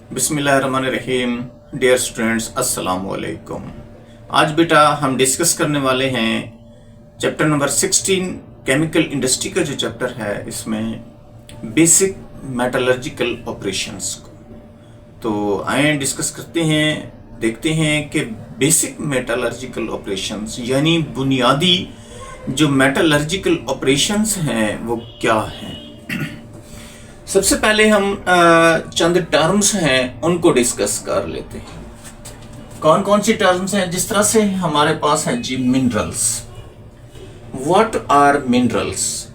बिस्मिल्लाहिर्रहमानिर्रहीम। Dear students, अस्सलाम वालेकुम। आज बेटा हम डिस्कस करने वाले हैं चैप्टर नंबर 16 केमिकल इंडस्ट्री का जो चैप्टर है, इसमें बेसिक मेटलर्जिकल ऑपरेशंस को। तो आए डिस्कस करते हैं, देखते हैं कि बेसिक मेटलर्जिकल ऑपरेशंस यानी बुनियादी जो मेटलर्जिकल ऑपरेशंस हैं वो क्या हैं। सबसे पहले हम चंद टर्म्स हैं उनको डिस्कस कर लेते हैं। कौन कौन सी टर्म्स हैं? जिस तरह से हमारे पास है जी minerals. What are minerals?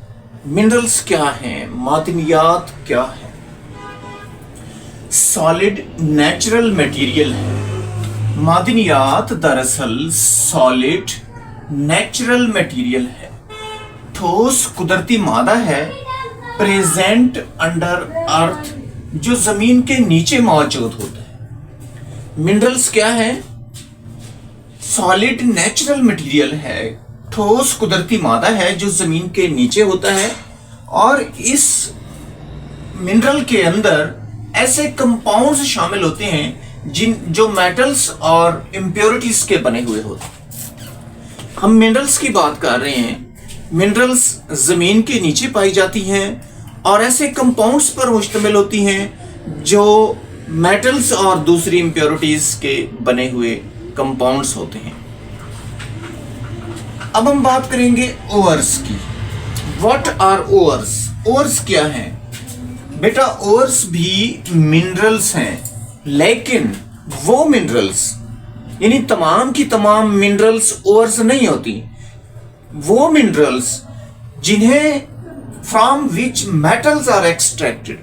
Minerals क्या हैं? मादनियात क्या है? सॉलिड नेचुरल मटेरियल है। मादनियात दरअसल सॉलिड नेचुरल मटेरियल है, ठोस कुदरती मादा है, प्रेजेंट अंडर अर्थ, जो जमीन के नीचे मौजूद होता है। मिनरल्स क्या है? सॉलिड नेचुरल मटेरियल है, ठोस कुदरती मादा है जो जमीन के नीचे होता है, और इस मिनरल के अंदर ऐसे कंपाउंड्स शामिल होते हैं जो मेटल्स और इम्प्योरिटीज के बने हुए होते हैं। हम मिनरल्स की बात कर रहे हैं। मिनरल्स जमीन के नीचे पाई जाती हैं और ऐसे कंपाउंड्स पर मुश्तमिल होती हैं जो मेटल्स और दूसरी इम्प्योरिटीज के बने हुए कंपाउंड्स होते हैं। अब हम बात करेंगे ओर्स की। What are ores? ओर्स क्या है? बेटा ओर्स भी मिनरल्स हैं, लेकिन वो मिनरल्स यानी तमाम की तमाम मिनरल्स ओर्स नहीं होती। वो मिनरल्स जिन्हें from which metals are extracted,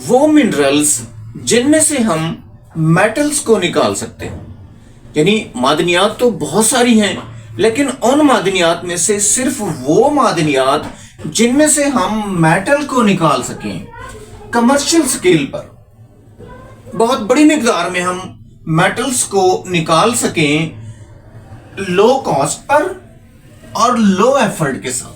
वो मिनरल्स जिनमें से हम मेटल्स को निकाल सकते हैं। यानी मादनियात तो बहुत सारी हैं, लेकिन उन मादनियात में से सिर्फ वो मादनियात जिनमें से हम मेटल को निकाल सकें, कमर्शियल स्केल पर बहुत बड़ी मिकदार में हम मेटल्स को निकाल सकें, लो कॉस्ट पर और लो एफर्ट के साथ,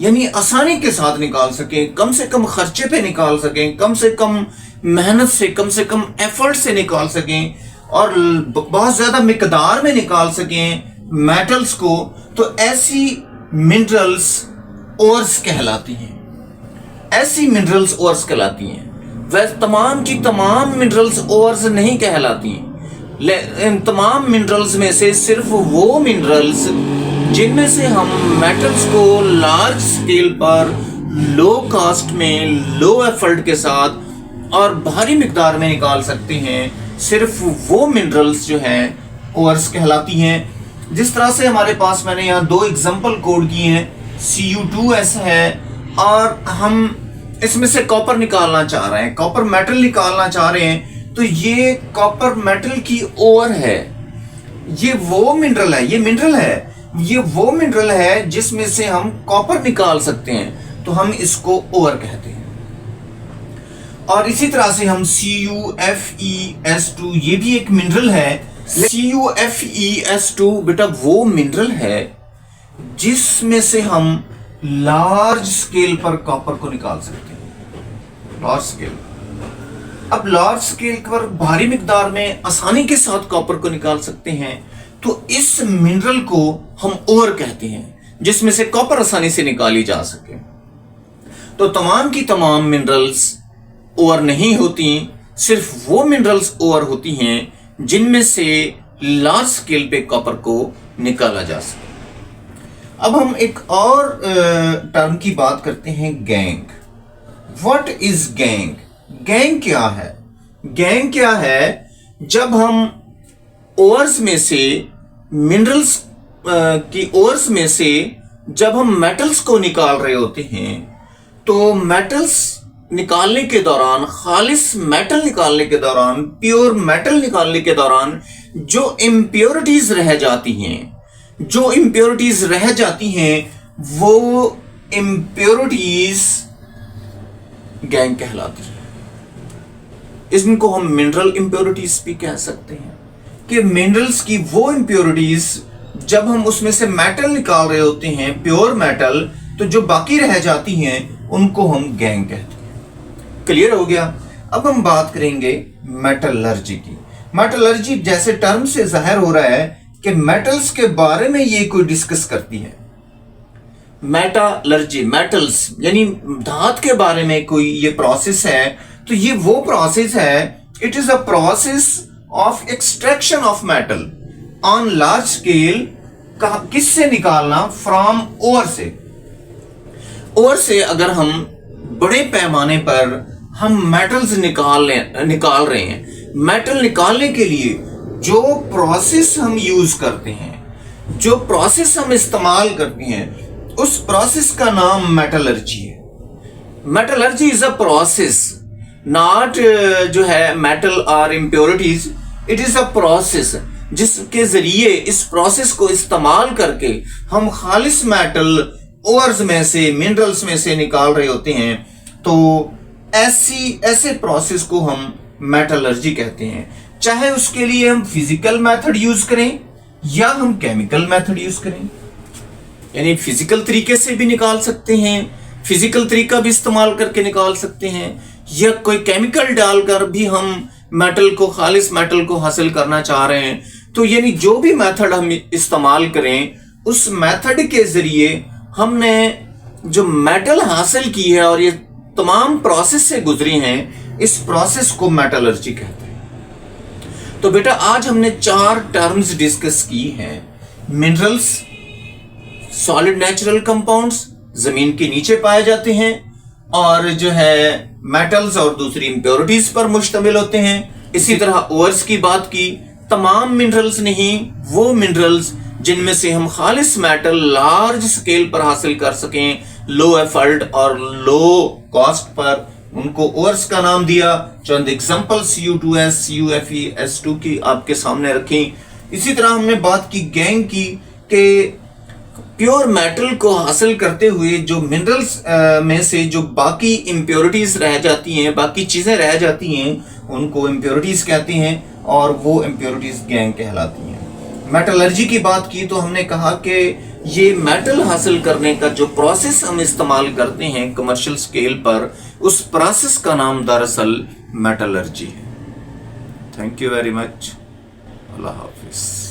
यानी आसानी के साथ निकाल सकें, कम से कम खर्चे पे निकाल सकें, कम से कम मेहनत से, कम एफर्ट से निकाल सकें, और बहुत ज्यादा मिकदार में निकाल सकें मेटल्स को। तो ऐसी मिनरल्स ओर्स कहलाती हैं। ऐसी मिनरल्स ओर्स कहलाती हैं। वैसे तमाम की तमाम मिनरल्स ओर्स नहीं कहलाती। इन तमाम मिनरल्स में से सिर्फ वो मिनरल्स जिनमें से हम मेटल्स को लार्ज स्केल पर, लो कॉस्ट में, लो एफर्ट के साथ और भारी मिकदार में निकाल सकते हैं, सिर्फ वो मिनरल्स जो हैं ओर्स कहलाती हैं। जिस तरह से हमारे पास मैंने यहाँ दो एग्जांपल कोड किए हैं, Cu2S है, और हम इसमें से कॉपर निकालना चाह रहे हैं, कॉपर मेटल निकालना चाह रहे हैं, तो ये कॉपर मेटल की ओर है। ये वो मिनरल है, ये मिनरल है, ये वो मिनरल है जिसमें से हम कॉपर निकाल सकते हैं, तो हम इसको ओर कहते हैं। और इसी तरह से हम CuFeS2, ये भी एक मिनरल है। CuFeS2 बेटा वो मिनरल है जिसमें से हम लार्ज स्केल पर कॉपर को निकाल सकते हैं। लार्ज स्केल, अब लार्ज स्केल पर भारी मिकदार में आसानी के साथ कॉपर को निकाल सकते हैं, तो इस मिनरल को हम ओर कहते हैं जिसमें से कॉपर आसानी से निकाली जा सके। तो तमाम की तमाम मिनरल्स ओर नहीं होती, सिर्फ वो मिनरल्स ओर होती हैं जिनमें से लार्ज स्केल पे कॉपर को निकाला जा सके। अब हम एक और टर्म की बात करते हैं, gang. What is gang? Gang क्या है? गैंग क्या है? जब हम ओर्स में से, मिनरल्स की ओर्स में से जब हम मेटल्स को निकाल रहे होते हैं, तो मेटल्स निकालने के दौरान, खालिस मेटल निकालने के दौरान, प्योर मेटल निकालने के दौरान जो इम्प्योरिटीज रह जाती हैं, वो इम्प्योरिटीज गैंग कहलाती है। इनको हम मिनरल इम्प्योरिटीज भी कह सकते हैं कि मिनरल्स की वो इम्प्योरिटीज जब हम उसमें से मेटल निकाल रहे होते हैं, प्योर मेटल, तो जो बाकी रह जाती हैं उनको हम गैंग कहते हैं। क्लियर हो गया? अब हम बात करेंगे मेटलर्जी की। मेटलर्जी जैसे टर्म से जाहिर हो रहा है कि मेटल्स के बारे में ये कोई डिस्कस करती है। मेटलर्जी, मेटल्स यानी धात के बारे में कोई ये प्रोसेस है, तो ये वो प्रोसेस है, it is a process of extraction of metal on large scale. किससे निकालना? फ्रॉम ओर से। ओर से अगर हम बड़े पैमाने पर हम मेटल्स निकाल रहे हैं, मेटल निकालने के लिए जो प्रोसेस हम यूज करते हैं, जो प्रोसेस हम इस्तेमाल करते हैं, उस प्रोसेस का नाम मेटलर्जी है। Metallurgy is a process, not जो है मेटल और impurities, it is a process जिसके जरिए इस प्रोसेस को इस्तेमाल करके हम खालिस मेटल ओर्स में से, मिनरल्स में से निकाल रहे होते हैं। तो ऐसे प्रोसेस को हम मेटलर्जी कहते हैं। चाहे उसके लिए हम फिजिकल मेथड यूज करें या हम केमिकल मेथड यूज करें, यानी फिजिकल तरीके से भी निकाल सकते हैं, फिजिकल तरीका भी इस्तेमाल करके निकाल सकते हैं, या कोई केमिकल डालकर भी हम मेटल को, खालिस मेटल को हासिल करना चाह रहे हैं। तो यानी जो भी मेथड हम इस्तेमाल करें, उस मेथड के जरिए हमने जो मेटल हासिल की है और ये तमाम प्रोसेस से गुजरी हैं, इस प्रोसेस को मेटलर्जी कहते हैं। तो बेटा आज हमने 4 टर्म्स डिस्कस की हैं। मिनरल्स, सॉलिड नेचुरल कंपाउंड्स, जमीन के नीचे पाए जाते हैं, और जो है मेटल्स और दूसरी इंप्योरिटीज पर मुश्तमिल होते हैं। इसी तरह ओर्स की बात की, तमाम मिनरल्स नहीं, वो मिनरल्स जिनमें से हम खालिस मेटल लार्ज स्केल पर हासिल कर सकें, लो एफर्ट और लो कॉस्ट पर, उनको ओर्स का नाम दिया। चंद एग्जांपल्स U2S, UFE, S2 की आपके सामने रखी। इसी तरह हमने बात की गैंग की कि प्योर मेटल को हासिल करते हुए जो मिनरल्स में से जो बाकी इम्प्योरिटीज रह जाती हैं, बाकी चीजें रह जाती हैं, उनको इम्प्योरिटीज कहते हैं, और वो इम्प्योरिटीज गैंग कहलाती हैं। मेटलर्जी की बात की तो हमने कहा कि ये मेटल हासिल करने का जो प्रोसेस हम इस्तेमाल करते हैं कमर्शियल स्केल पर, उस प्रोसेस का नाम दरअसल मेटलर्जी है। Thank you very much. Allah Hafiz.